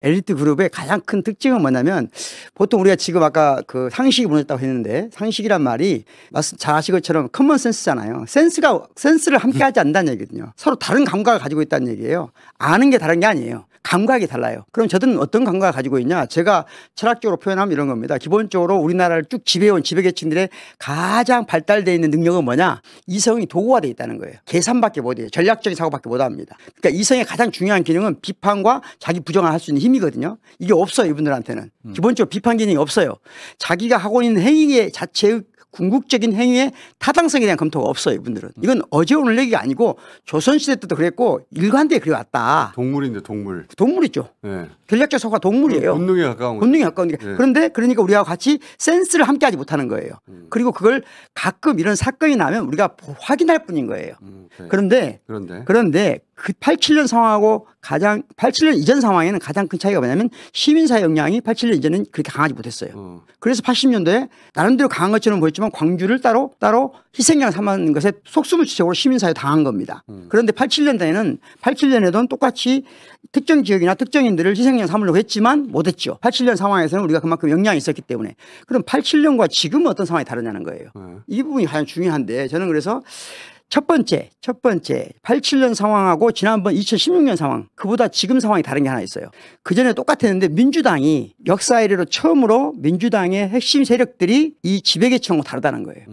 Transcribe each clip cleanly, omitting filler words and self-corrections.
엘리트 그룹의 가장 큰 특징은 뭐냐면 보통 우리가 지금 아까 그 상식이 무너졌다고 했는데 상식이란 말이 잘 아실 것처럼 커먼 센스잖아요. 센스를 함께 하지 않는다는 얘기거든요. 서로 다른 감각을 가지고 있다는 얘기예요. 아는 게 다른 게 아니에요. 감각이 달라요. 그럼 저들은 어떤 감각을 가지고 있냐? 제가 철학적으로 표현하면 이런 겁니다. 기본적으로 우리나라를 쭉 지배해온 지배계층들의 가장 발달되어 있는 능력은 뭐냐? 이성이 도구화되어 있다는 거예요. 계산밖에 못해요. 전략적인 사고밖에 못합니다. 그러니까 이성의 가장 중요한 기능은 비판과 자기 부정을 할 수 있는 힘이거든요. 이게 없어요. 이분들한테는. 기본적으로 비판 기능이 없어요. 자기가 하고 있는 행위 자체의 궁극적인 행위의 타당성에 대한 검토가 없어요. 이분들은. 이건 어제 오늘 얘기가 아니고 조선시대 때도 그랬고 일관되게 그래왔다. 동물인데 동물. 동물이죠. 네. 전략적 사고가 동물이에요. 본능에 가까운 거죠. 본능에 가까운 게. 네. 그런데 그러니까 우리가 같이 센스를 함께하지 못하는 거예요. 그리고 그걸 가끔 이런 사건이 나면 우리가 확인할 뿐인 거예요. 그런데 그 87년 상황하고 87년 이전 상황에는 가장 큰 차이가 뭐냐면 시민사회 역량이 87년 이전은 그렇게 강하지 못했어요. 그래서 80년도에 나름대로 강한 것처럼 보였지만 광주를 따로 희생양 삼는 것에 속수무책으로 시민사회 당한 겁니다. 그런데 87년에는 똑같이 특정 지역이나 특정인들을 희생양 삼으려고 했지만 못했죠. 87년 상황에서는 우리가 그만큼 역량이 있었기 때문에. 그럼 87년과 지금은 어떤 상황이 다르냐는 거예요. 이 부분이 가장 중요한데 저는 그래서 첫 번째 87년 상황하고 지난번 2016년 상황 그보다 지금 상황이 다른 게 하나 있어요. 그전에 똑같았는데 민주당이 역사 이래로 처음으로 민주당의 핵심 세력들이 이 지배계층하고 다르다는 거예요.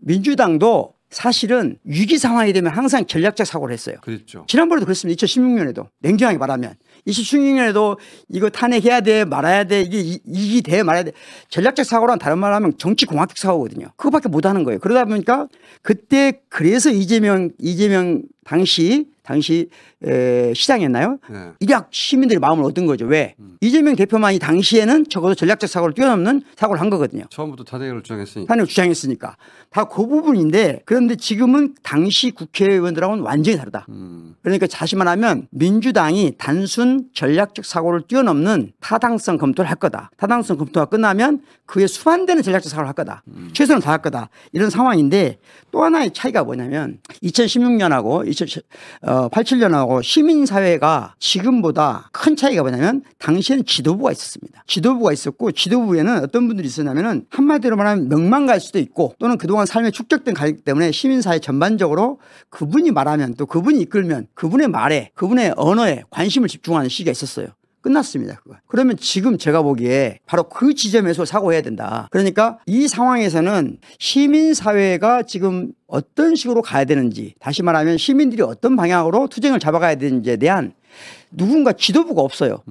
민주당도 사실은 위기 상황이 되면 항상 전략적 사고를 했어요. 그렇죠. 지난번에도 그랬습니다. 2016년에도 냉정하게 말하면 2016년에도 이거 탄핵해야 돼 말아야 돼 이게 돼 말아야 돼 전략적 사고란 다른 말로 하면 정치공학적 사고거든요. 그거밖에 못하는 거예요. 그러다 보니까 그때 그래서 이재명 당시 시장이었나요? 네. 일약 시민들의 마음을 얻은 거죠. 왜? 이재명 대표만이 당시에는 적어도 전략적 사고를 뛰어넘는 사고를 한 거거든요. 처음부터 탄핵을 주장했으니까. 다 그 부분인데 그런데 지금은 당시 국회의원들하고는 완전히 다르다. 그러니까 다시 말하면 민주당이 단순 전략적 사고를 뛰어넘는 타당성 검토를 할 거다. 타당성 검토가 끝나면 그에 수반되는 전략적 사고를 할 거다. 최선을 다할 거다. 이런 상황인데 또 하나의 차이가 뭐냐면 2016년하고 87년하고 시민사회가 지금보다 큰 차이가 뭐냐면 당시에는 지도부가 있었습니다. 지도부가 있었고 지도부에는 어떤 분들이 있었냐면은 한마디로 말하면 명망가일 수도 있고 또는 그동안 삶에 축적된 가르기 때문에 시민사회 전반적으로 그분이 말하면 또 그분이 이끌면 그분의 말에 그분의 언어에 관심을 집중하는 시기가 있었어요. 끝났습니다. 그거. 그러면 지금 제가 보기에 바로 그 지점에서 사고해야 된다. 그러니까 이 상황에서는 시민사회가 지금 어떤 식으로 가야 되는지 다시 말하면 시민들이 어떤 방향으로 투쟁을 잡아가야 되는지에 대한 누군가 지도부가 없어요.